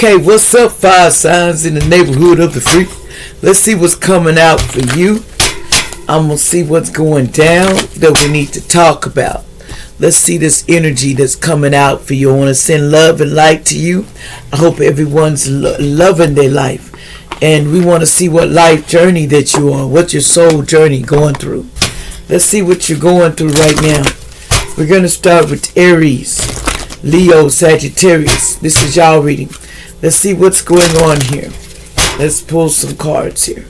Okay, what's up, fire signs in the neighborhood of the freak? Let's see what's coming out for you. I'm going to see what's going down that we need to talk about. Let's see this energy that's coming out for you. I want to send love and light to you. I hope everyone's loving their life. And we want to see what life journey that you're on, what your soul journey going through. Let's see what you're going through right now. We're going to start with Aries-Leo-Sagittarius. This is y'all reading. Let's see what's going on here. Let's pull some cards here.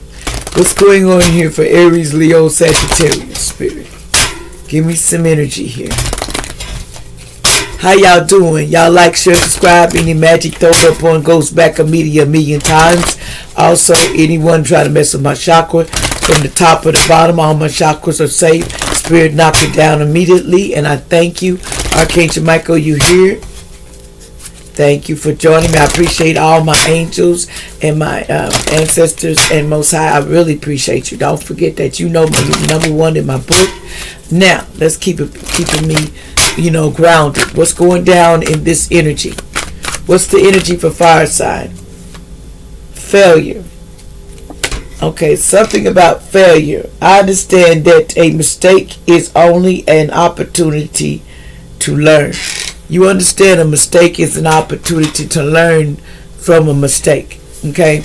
What's going on here for Aries-Leo-Sagittarius, Spirit? Give me some energy here. How y'all doing? Y'all like, share, subscribe. Any magic thrown up on goes back a million times. Also, anyone try to mess with my chakra, from the top or the bottom, all my chakras are safe. Spirit knock it down immediately, and I thank you. Archangel Michael, you here? Thank you for joining me. I appreciate all my angels and my ancestors and Most High. I really appreciate you. Don't forget that you know me, number one in my book. Now, let's keeping me, grounded. What's going down in this energy? What's the energy for fire sign? Failure. Okay, something about failure. I understand that a mistake is only an opportunity to learn. You understand a mistake is an opportunity to learn from a mistake. Okay?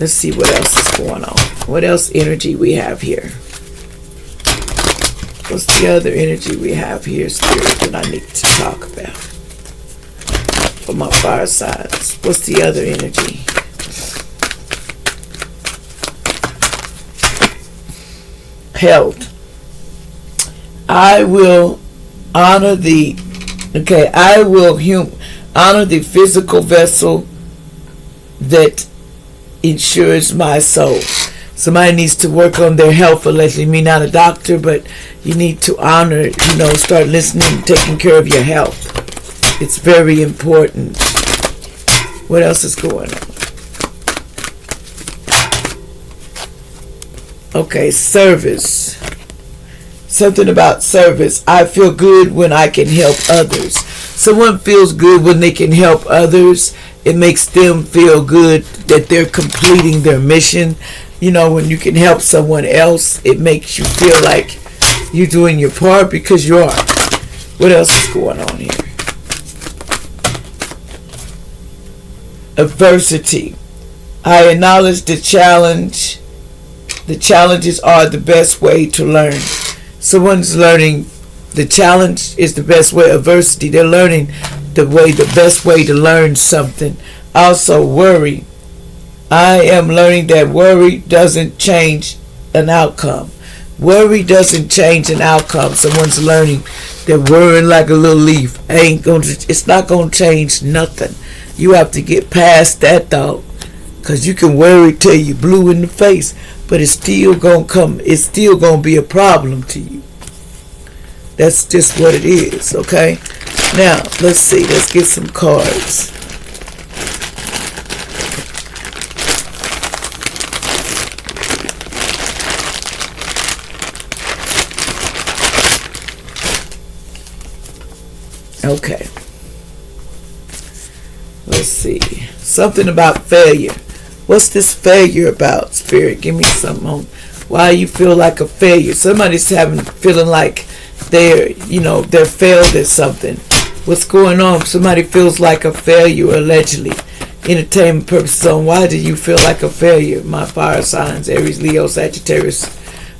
Let's see what else is going on. What else energy we have here? What's the other energy we have here, Spirit, that I need to talk about? For my fire signs. What's the other energy? Health. I will honor the honor the physical vessel that ensures my soul. Somebody needs to work on their health, allegedly. Me, not a doctor, but you need to honor, start listening, taking care of your health. It's very important. What else is going on? Okay, service. Something about service. I feel good when I can help others. Someone feels good when they can help others. It makes them feel good that they're completing their mission. When you can help someone else, it makes you feel like you're doing your part, because you are. What else is going on here? Adversity. I acknowledge the challenge. The challenges are the best way to learn. Someone's learning the challenge is the best way. Adversity, they're learning the best way to learn something. Also, worry. I am learning that worry doesn't change an outcome. Worry doesn't change an outcome. Someone's learning that worrying like a little leaf it's not going to change nothing. You have to get past that thought, because you can worry till you're blue in the face, but it's still going to come. It's still going to be a problem to you. That's just what it is, okay? Now, let's see. Let's get some cards. Okay. Let's see. Something about failure. What's this failure about, Spirit? Give me something on why you feel like a failure. Somebody's feeling like they're failed at something. What's going on? Somebody feels like a failure, allegedly. Entertainment purposes on. Why do you feel like a failure? My fire signs, Aries, Leo, Sagittarius,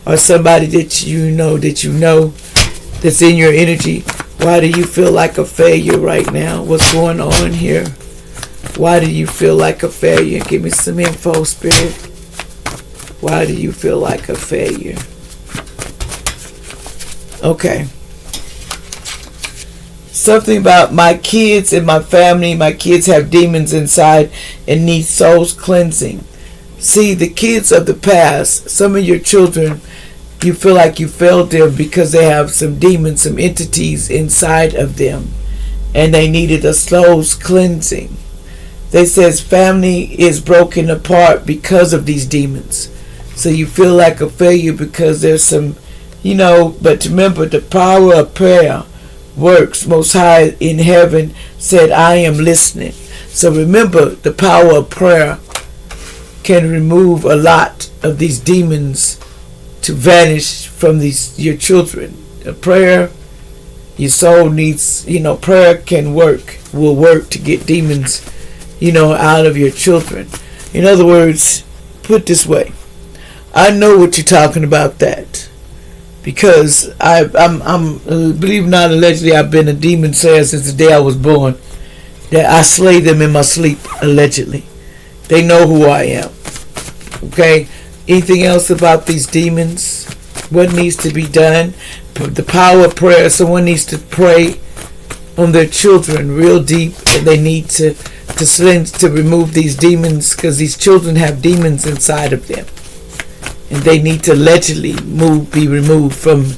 or somebody that you know that's in your energy. Why do you feel like a failure right now? What's going on here? Why do you feel like a failure? Give me some info, Spirit. Why do you feel like a failure? Okay. Something about my kids and my family. My kids have demons inside and need souls cleansing. See, the kids of the past, some of your children, you feel like you failed them because they have some demons, some entities inside of them, and they needed a soul's cleansing. They says family is broken apart because of these demons. So you feel like a failure because there's some, but remember, the power of prayer works. Most High in heaven said, I am listening. So remember, the power of prayer can remove a lot of these demons to vanish from your children. Prayer, your soul needs, prayer will work to get demons, out of your children. In other words, put it this way, I know what you're talking about that. Because I'm believe it or not, allegedly I've been a demon slayer since the day I was born. That I slay them in my sleep, allegedly. They know who I am. Okay? Anything else about these demons? What needs to be done? The power of prayer. Someone needs to pray on their children real deep, and they need to remove these demons, because these children have demons inside of them. And they need to allegedly be removed from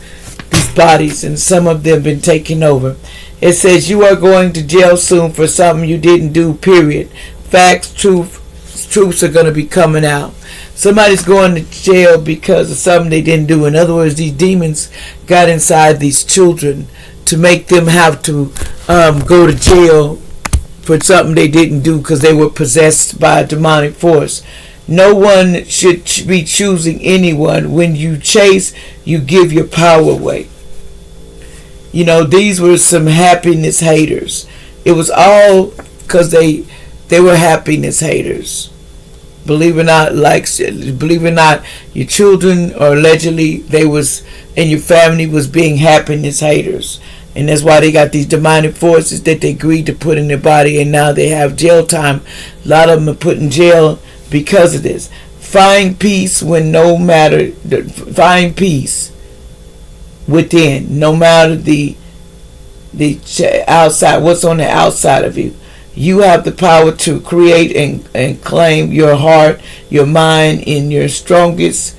these bodies, and some of them been taken over. It says you are going to jail soon for something you didn't do, period. Facts, truths are going to be coming out. Somebody's going to jail because of something they didn't do. In other words, these demons got inside these children to make them have to go to jail for something they didn't do because they were possessed by a demonic force. No one should be choosing anyone. When you chase, you give your power away. These were some happiness haters. It was all because they were happiness haters. Believe it or not, your children, or allegedly and your family was being happiness haters. And that's why they got these demonic forces that they agreed to put in their body, and now they have jail time. A lot of them are put in jail because of this. Find peace find peace within, no matter the outside, what's on the outside of you. You have the power to create and claim your heart, your mind in your strongest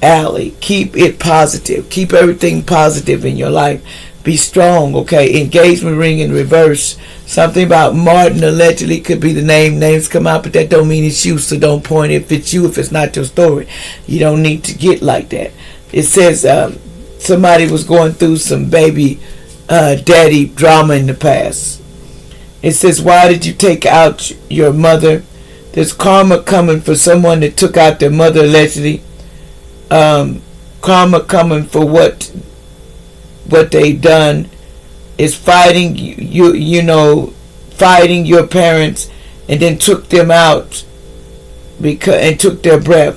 alley. Keep it positive. Keep everything positive in your life. Be strong, okay? Engagement ring in reverse. Something about Martin allegedly could be the name. Names come out, but that don't mean it's you, so don't point if it's you, if it's not your story. You don't need to get like that. It says somebody was going through some baby daddy drama in the past. It says, why did you take out your mother? There's karma coming for someone that took out their mother allegedly. Karma coming for what they done is fighting fighting your parents, and then took them out and took their breath.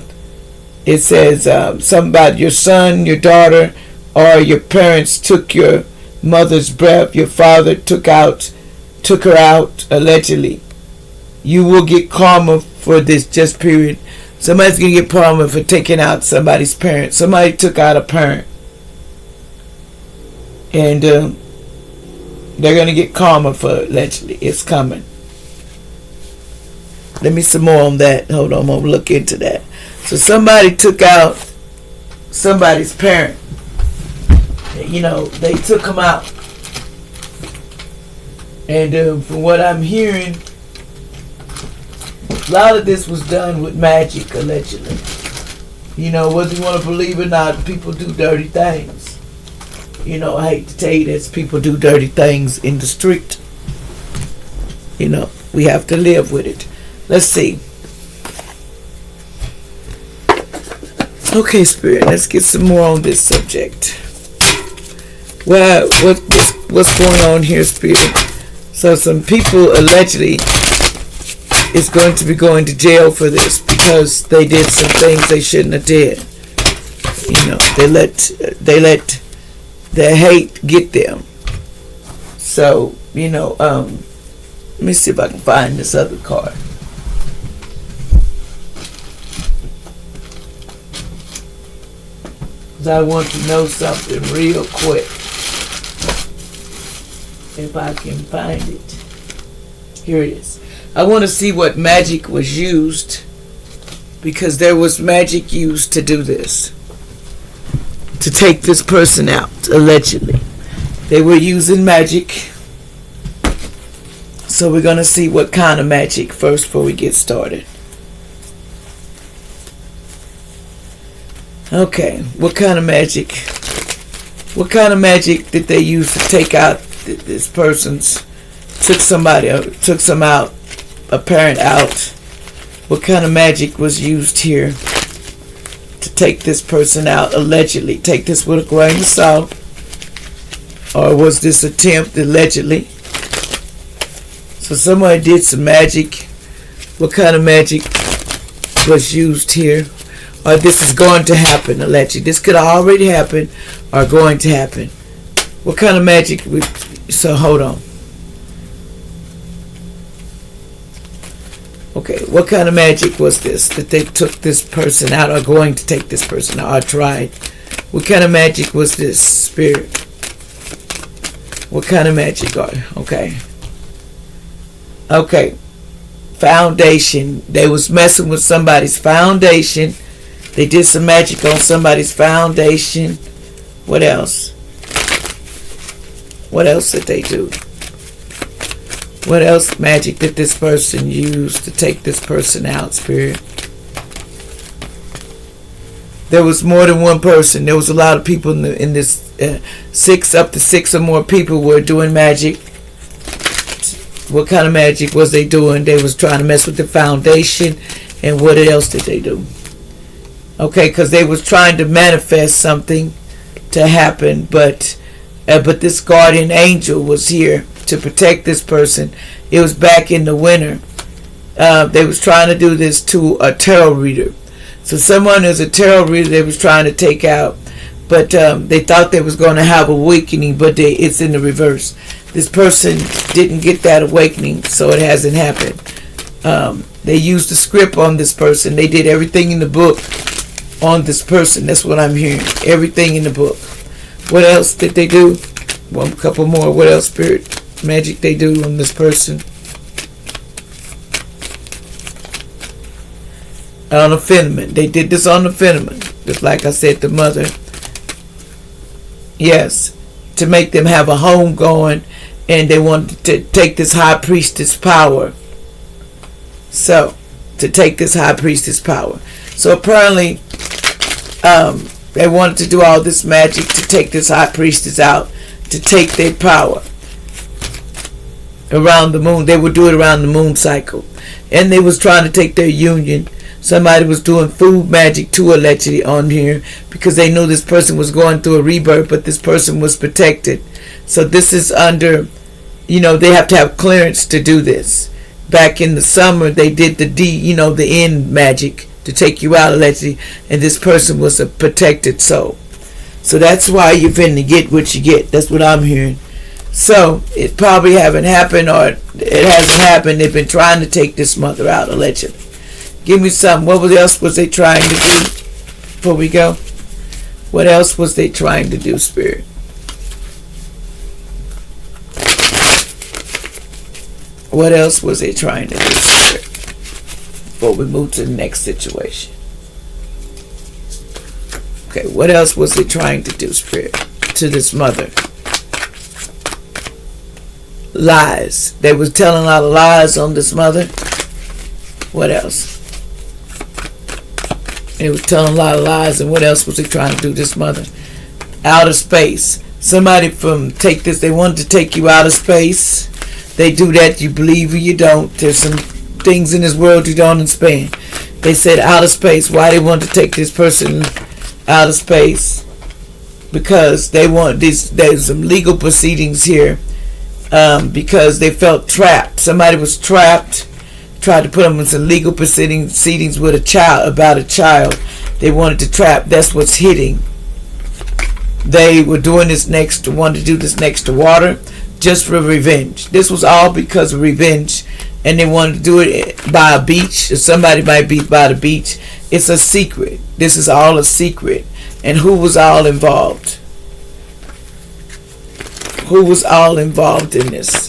It says something about your son, your daughter, or your parents took your mother's breath. Your father took her out allegedly. You will get karma for this just period. Somebody's gonna get karma for taking out somebody's parent. Somebody took out a parent. And they're going to get karma for allegedly. It's coming. Let me some more on that. Hold on, I'm going to look into that. So somebody took out somebody's parent. They took them out. And from what I'm hearing, a lot of this was done with magic, allegedly. Whether you want to believe it or not, people do dirty things. I hate to tell you this, people do dirty things in the street. We have to live with it. Let's see. Okay, Spirit, let's get some more on this subject. Well, what's going on here, Spirit? So some people allegedly is going to be going to jail for this because they did some things they shouldn't have did. They let their hate get them. So, let me see if I can find this other card. Because I want to know something real quick. If I can find it. Here it is. I want to see what magic was used, because there was magic used to do this. To take this person out, allegedly. They were using magic. So we're going to see what kind of magic first before we get started. Okay, what kind of magic? What kind of magic did they use to take out this person's? Took some out apparent out. What kind of magic was used here to take this person out, allegedly? Take this with a grain of salt. Or was this attempt, allegedly? So somebody did some magic. What kind of magic was used here? Or this is going to happen, allegedly. This could have already happened or going to happen. What kind of magic? So hold on. Okay, what kind of magic was this that they took this person out or going to take this person out or tried? What kind of magic was this, Spirit? What kind of magic are okay? Okay. Foundation. They was messing with somebody's foundation. They did some magic on somebody's foundation. What else? What else did they do? What else magic did this person use to take this person out, Spirit? There was more than one person. There was a lot of people in this up to six or more people were doing magic. What kind of magic was they doing? They was trying to mess with the foundation. And what else did they do? Okay, because they was trying to manifest something to happen, but this guardian angel was here to protect this person. It was back in the winter. They was trying to do this to a tarot reader. So someone is a tarot reader they was trying to take out, but they thought they was going to have awakening, but it's in the reverse. This person didn't get that awakening, so it hasn't happened. They used the script on this person. They did everything in the book on this person. That's what I'm hearing. Everything in the book. What else did they do? One couple more. What else, Spirit? Magic they do on this person? On the phenomenon. They did this on the phenomenon. Just like I said, the mother. Yes. To make them have a home going. And they wanted to take this high priestess power. So, to take this high priestess power. So apparently, they wanted to do all this magic to take this high priestess out. To take their power. Around the moon. They would do it around the moon cycle. And they was trying to take their union. Somebody was doing food magic too, allegedly, on here. Because they knew this person was going through a rebirth. But this person was protected. So this is under, they have to have clearance to do this. Back in the summer, they did the end magic to take you out, allegedly. And this person was a protected soul. So that's why you're finna get what you get. That's what I'm hearing. So it probably haven't happened, or it hasn't happened. They've been trying to take this mother out, allegedly. Give me something. What else was they trying to do? Before we go. What else was they trying to do, Spirit? What else was they trying to do, Spirit? Before we move to the next situation. Okay, what else was they trying to do, Spirit? To this mother. Lies. They was telling a lot of lies on this mother. What else? They was telling a lot of lies, and what else was they trying to do this mother? Outer space. Somebody they wanted to take you out of space. They do that, you believe or you don't. There's some things in this world you don't understand. They said outer space. Why they want to take this person out of space? Because they want this. There's some legal proceedings here. Because they felt trapped. Somebody was trapped. Tried to put them in some legal proceedings with a child, about a child. They wanted to trap. That's what's hitting. They were doing this wanted to do this next to water, just for revenge. This was all because of revenge, and they wanted to do it by a beach. Somebody might be by the beach. It's a secret. This is all a secret. And who was all involved? Who was all involved in this?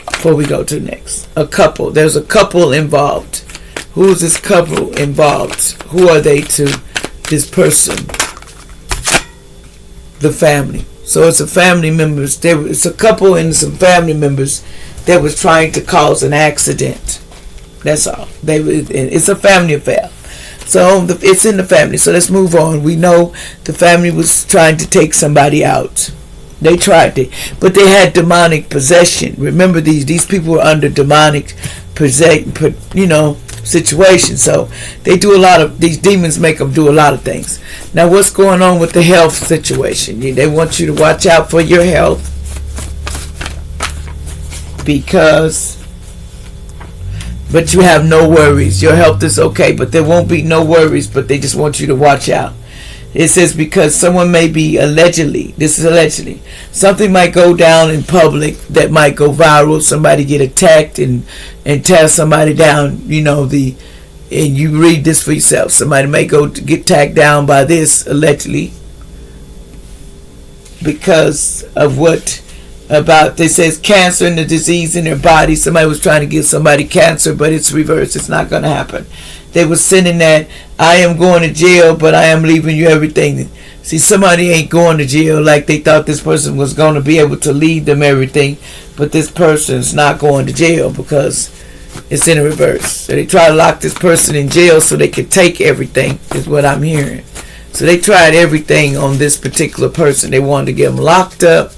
Before we go to the next. A couple. There's a couple involved. Who is this couple involved? Who are they to this person? The family. So it's a family members. It's a couple and some family members that was trying to cause an accident. That's all. It's a family affair. So it's in the family. So let's move on. We know the family was trying to take somebody out. They tried it, but they had demonic possession. Remember, these people were under demonic situation. So they do a lot of, these demons make them do a lot of things. Now, what's going on with the health situation? They want you to watch out for your health, but you have no worries. Your health is okay, but there won't be no worries, but they just want you to watch out. It says because someone may be allegedly, something might go down in public that might go viral. Somebody get attacked and tear somebody down, and you read this for yourself. Somebody may get tagged down by this, allegedly, because of they says cancer and the disease in their body. Somebody was trying to give somebody cancer, but it's reversed. It's not going to happen. They were sending that, I am going to jail, but I am leaving you everything. See, somebody ain't going to jail like they thought this person was going to be able to leave them everything, but this person's not going to jail because it's in reverse. So they try to lock this person in jail so they could take everything, is what I'm hearing. So they tried everything on this particular person. They wanted to get them locked up.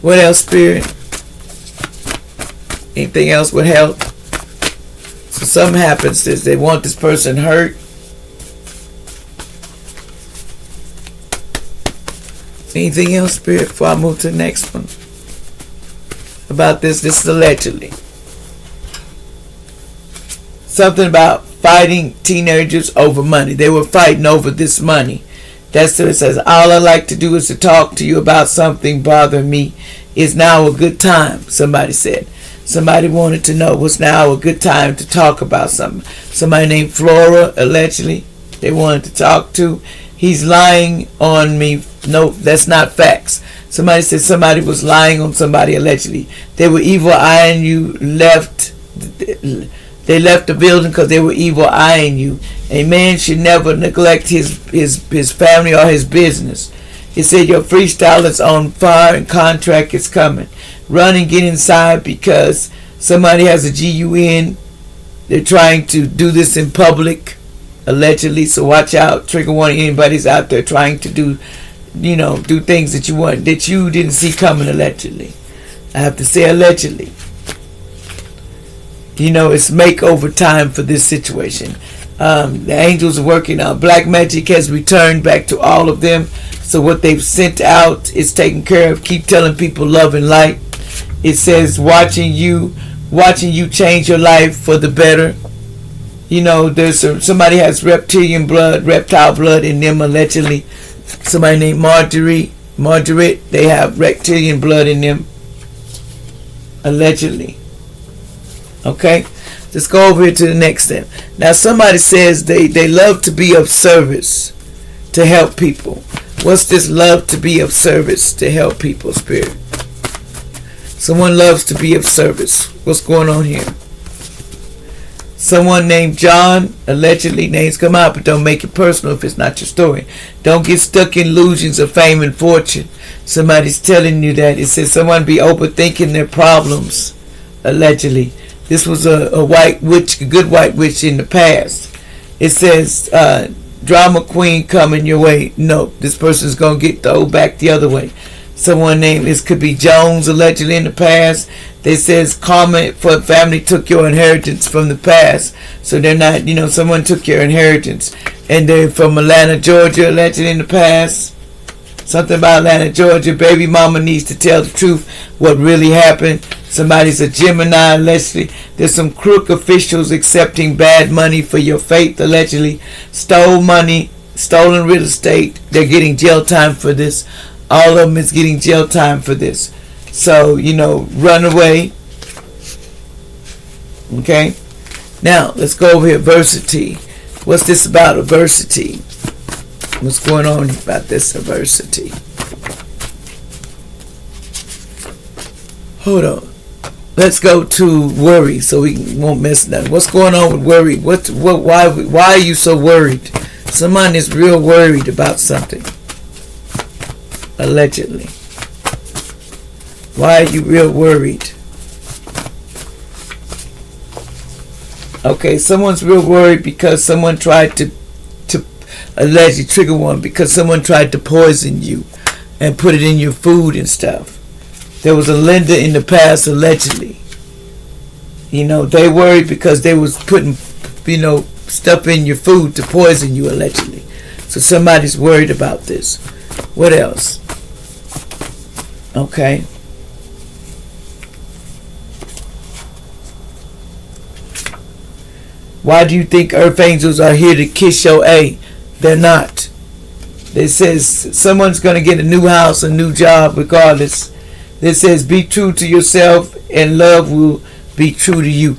What else, Spirit? Anything else would help? So something happens, is they want this person hurt. Anything else, Spirit, before I move to the next one? About this is allegedly. Something about fighting teenagers over money. They were fighting over this money. That's what it says. All I like to do is to talk to you about something bothering me. Is now a good time, somebody said. Somebody wanted to know, was now a good time to talk about something. Somebody named Flora, allegedly, they wanted to talk to. He's lying on me. No, that's not facts. Somebody said somebody was lying on somebody, allegedly. They were evil eyeing you. They left the building because they were evil eyeing you. A man should never neglect his family or his business. It said your freestyle is on fire and contract is coming. Run and get inside because somebody has a GUN. They're trying to do this in public, allegedly. So watch out. Trigger warning, anybody's out there trying to do things that you didn't see coming, allegedly. I have to say allegedly. It's makeover time for this situation. The angels are working on. Black magic has returned back to all of them. So what they've sent out is taken care of. Keep telling people love and light. It says watching you change your life for the better. There's somebody has reptile blood in them, allegedly. Somebody named Margaret, they have reptilian blood in them, allegedly. Okay, let's go over here to the next thing. Now somebody says they love to be of service to help people. What's this love to be of service to help people, Spirit? Someone loves to be of service. What's going on here? Someone named John, allegedly, names come out, but don't make it personal if it's not your story. Don't get stuck in illusions of fame and fortune. Somebody's telling you that. It says someone be overthinking their problems, allegedly. This was a white witch, a good white witch in the past. It says, drama queen coming your way. No, this person's going to get thrown back the other way. Someone named, this could be Jones, allegedly in the past. They says karma for family took your inheritance from the past. So they're not, someone took your inheritance. And they're from Atlanta, Georgia, allegedly in the past. Something about Atlanta, Georgia. Baby mama needs to tell the truth, what really happened. Somebody's a Gemini, allegedly. There's some crook officials accepting bad money for your faith, allegedly. Stole money, stolen real estate. They're getting jail time for this. All of them is getting jail time for this. So, run away. Okay? Now, let's go over here. Adversity. What's this about adversity? What's going on about this adversity? Hold on. Let's go to worry so we won't miss nothing. What's going on with worry? Why are you so worried? Someone is real worried about something. Allegedly. Why are you real worried? Okay, someone's real worried because someone tried to allegedly trigger one because someone tried to poison you. and put it in your food and stuff. There was a lender in the past, allegedly. You know, they worried because they was putting, you know, stuff in your food to poison you, allegedly. So somebody's worried about this. What else? Okay. Why do you think earth angels are here to kiss your A? They're not. It says someone's going to get a new house, a new job, regardless. It says be true to yourself and love will be true to you.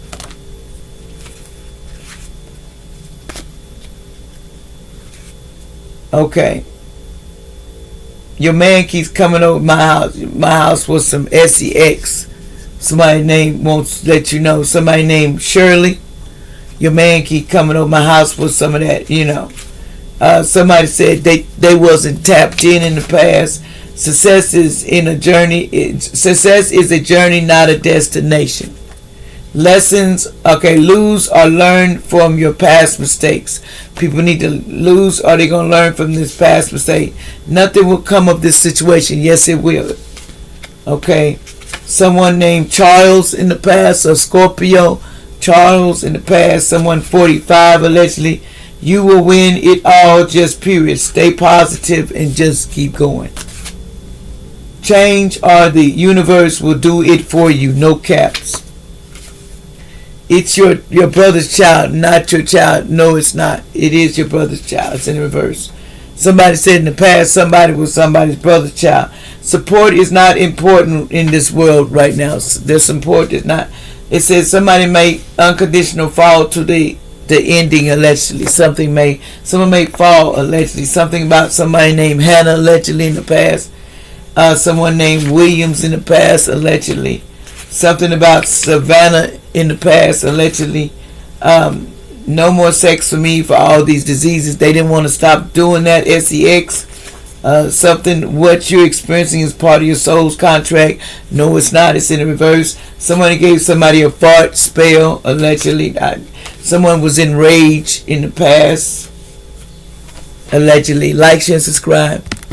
Okay. Your man keeps coming over my house. My house was some sex. Somebody named, won't let you know, somebody named Shirley. Your man keep coming over my house with some of that, you know. Somebody said they wasn't tapped in the past. Success is a journey, not a destination. Lessons, okay, lose or learn from your past mistakes. People need to lose or they're going to learn from this past mistake. Nothing will come of this situation. Yes, it will. Okay. Someone named Charles in the past, or Scorpio. Charles in the past, someone 45 allegedly. You will win it all, just period. Stay positive and just keep going. Change or the universe will do it for you. No caps. It's your brother's child, not your child. No, it's not. It is your brother's child. It's in reverse. Somebody said in the past somebody was somebody's brother's child. Support is not important in this world right now. Their support is not. It says somebody may unconditional fall to the ending allegedly. Someone may fall allegedly. Something about somebody named Hannah allegedly in the past. Someone named Williams in the past allegedly. Something about Savannah in the past allegedly. No more sex for me for all these diseases. They didn't want to stop doing that. sex. Something what you're experiencing is part of your soul's contract. No, it's not. It's in the reverse. Somebody gave somebody a fart spell allegedly. Someone was enraged in the past allegedly. Like, share, and subscribe.